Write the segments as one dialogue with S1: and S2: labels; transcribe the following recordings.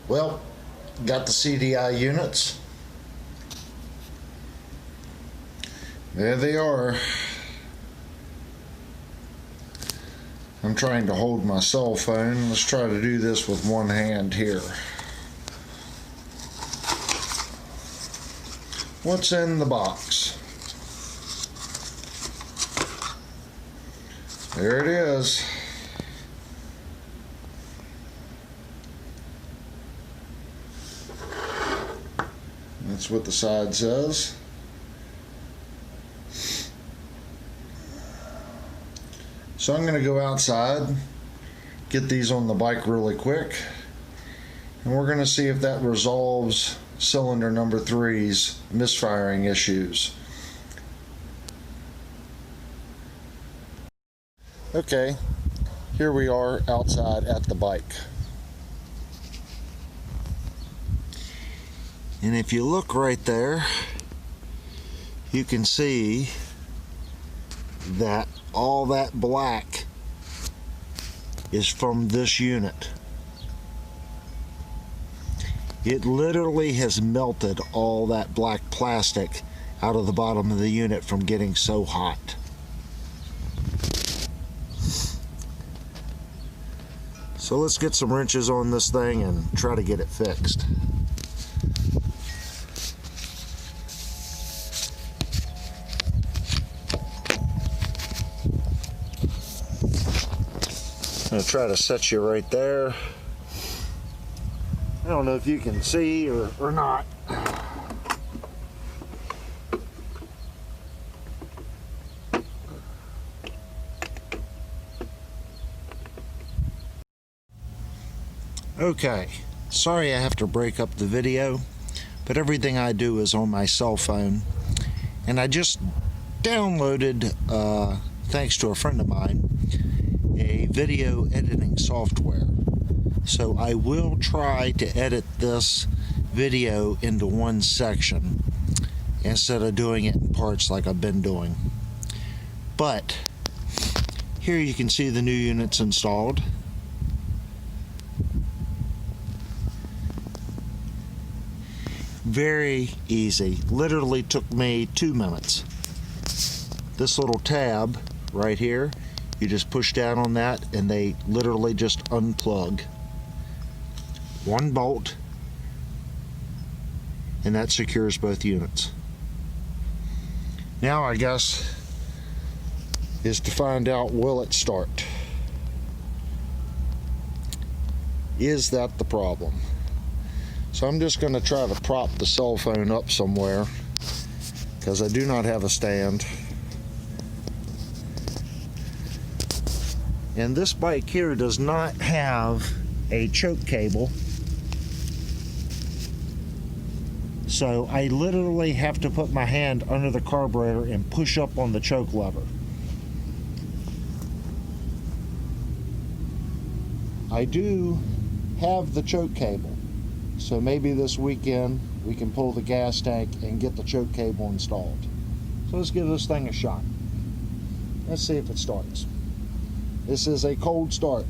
S1: Well, got the CDI units. There they are. I'm trying to hold my cell phone. Let's try to do this with one hand here. What's in the box? There it is. That's what the side says. So I'm going to go outside, get these on the bike really quick, and we're going to see if that resolves cylinder number 3's misfiring issues. Okay, here we are outside at the bike. And if you look right there, you can see that all that black is from this unit. It literally has melted all that black plastic out of the bottom of the unit from getting so hot. So let's get some wrenches on this thing and try to get it fixed. I'm going to try to set you right there. I don't know if you can see or not. Okay, sorry I have to break up the video, but everything I do is on my cell phone. And I just downloaded, thanks to a friend of mine, a video editing software. So I will try to edit this video into one section instead of doing it in parts like I've been doing. But here you can see the new units installed. Very easy. Literally took me 2 minutes. This little tab right here, you just push down on that and they literally just unplug. One bolt, and that secures both units. Now I guess is to find out, will it start? Is that the problem? So I'm just going to try to prop the cell phone up somewhere because I do not have a stand. And this bike here does not have a choke cable. So I literally have to put my hand under the carburetor and push up on the choke lever. I do have the choke cable. So maybe this weekend we can pull the gas tank and get the choke cable installed. So let's give this thing a shot. Let's see if it starts. This is a cold start.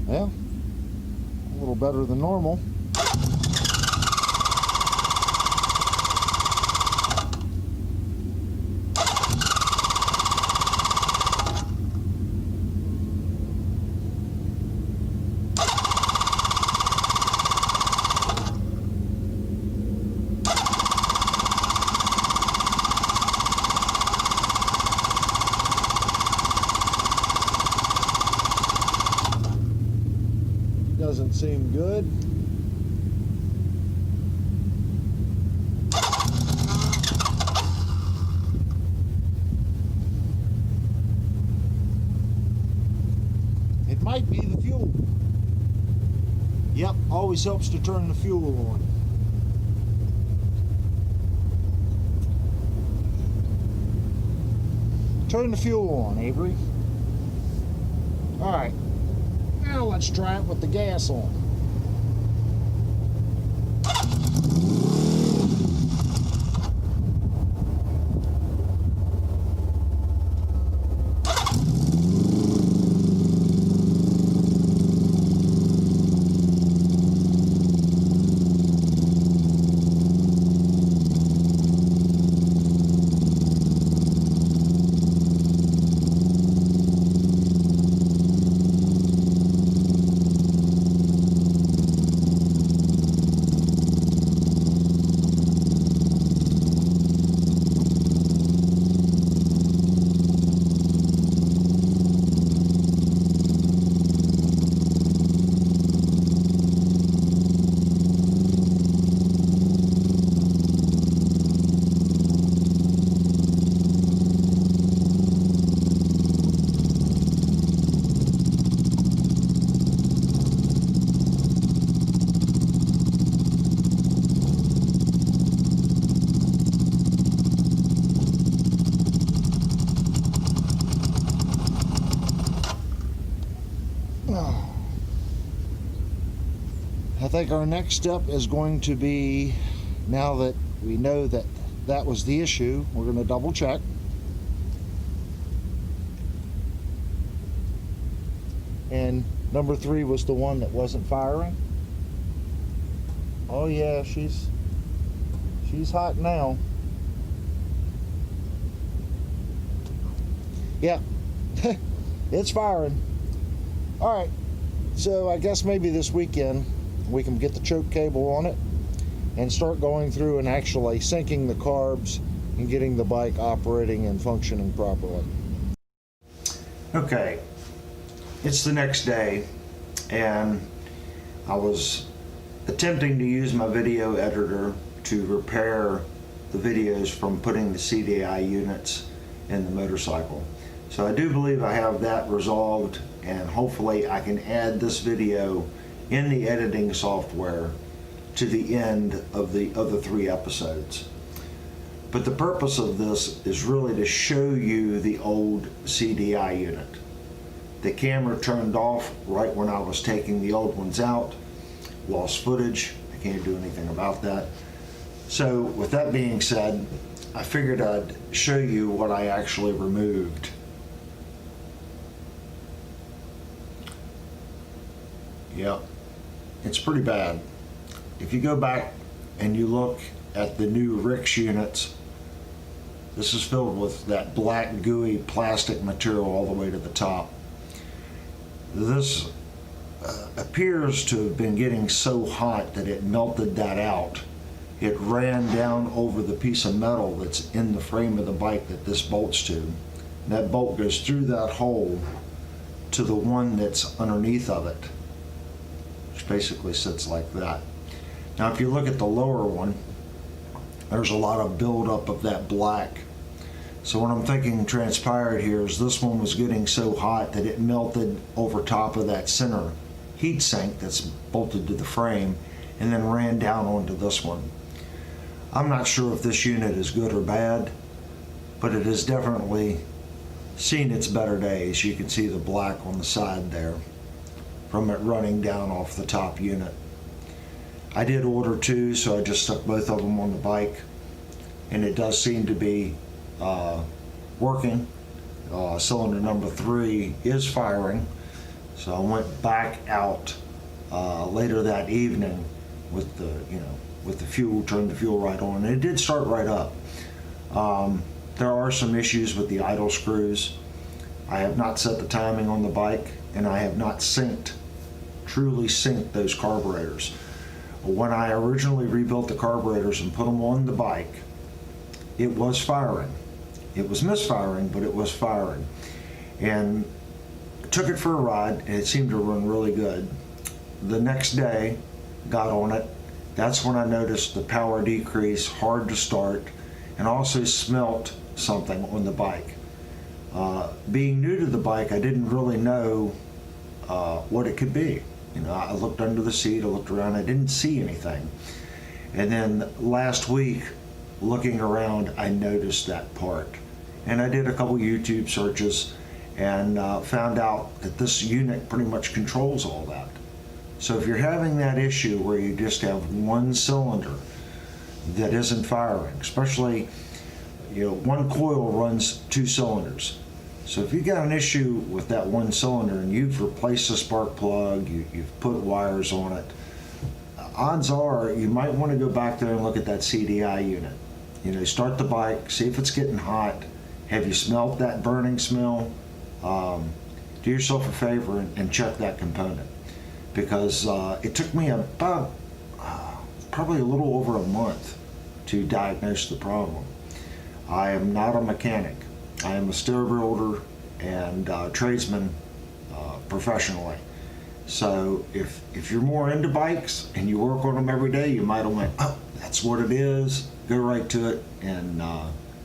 S1: Well, a little better than normal. Doesn't seem good. It might be the fuel. Yep, always helps to turn the fuel on. Turn the fuel on, Avery. All right. Now let's try it with the gas on. I think our next step is going to be, now that we know that that was the issue, we're going to double check. And number 3 was the one that wasn't firing. Oh yeah, she's hot now. Yeah, it's firing. All right, so I guess maybe this weekend we can get the choke cable on it and start going through and actually syncing the carbs and getting the bike operating and functioning properly. Okay, it's the next day, and I was attempting to use my video editor to repair the videos from putting the CDI units in the motorcycle. So I do believe I have that resolved, and hopefully I can add this video in the editing software to the end of the other 3 episodes. But the purpose of this is really to show you the old CDI unit. The camera turned off right when I was taking the old ones out. Lost footage. I can't do anything about that. So with that being said, I figured I'd show you what I actually removed. Yep, it's pretty bad. If you go back and you look at the new Ricks units, this is filled with that black gooey plastic material all the way to the top. This appears to have been getting so hot that it melted that out. It ran down over the piece of metal that's in the frame of the bike that this bolts to. And that bolt goes through that hole to the one that's underneath of it, which basically sits like that. Now if you look at the lower one, there's a lot of buildup of that black. So what I'm thinking transpired here is this one was getting so hot that it melted over top of that center heat sink that's bolted to the frame and then ran down onto this one. I'm not sure if this unit is good or bad, but it has definitely seen its better days. You can see the black on the side there from it running down off the top unit. I did order 2, so I just stuck both of them on the bike, and it does seem to be working. Cylinder number 3 is firing, so I went back out later that evening with the fuel, turned the fuel right on, and it did start right up. There are some issues with the idle screws. I have not set the timing on the bike, and I have not truly synced those carburetors. When I originally rebuilt the carburetors and put them on the bike, it was firing. It was misfiring, but it was firing. And I took it for a ride, and it seemed to run really good. The next day, got on it. That's when I noticed the power decrease, hard to start, and also smelt something on the bike. Being new to the bike, I didn't really know what it could be. I looked under the seat, I looked around, I didn't see anything. And then last week, looking around, I noticed that part. And I did a couple YouTube searches and found out that this unit pretty much controls all that. So if you're having that issue where you just have one cylinder that isn't firing, especially, one coil runs 2 cylinders. So if you've got an issue with that one cylinder and you've replaced the spark plug, you've put wires on it, odds are you might want to go back there and look at that CDI unit. Start the bike, see if it's getting hot. Have you smelt that burning smell? Do yourself a favor and check that component, because it took me about probably a little over a month to diagnose the problem. I am not a mechanic. I am a stair builder and tradesman professionally. So if you're more into bikes and you work on them every day, you might have went, oh, that's what it is, go right to it and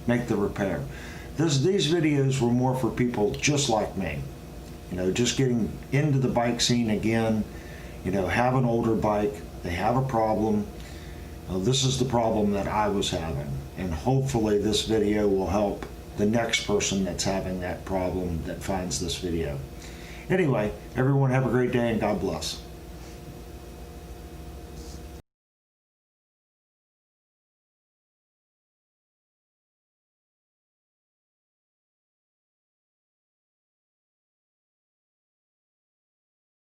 S1: make the repair. These videos were more for people just like me, just getting into the bike scene again, have an older bike, they have a problem. This is the problem that I was having, and hopefully this video will help the next person that's having that problem that finds this video. Anyway, everyone have a great day and God bless.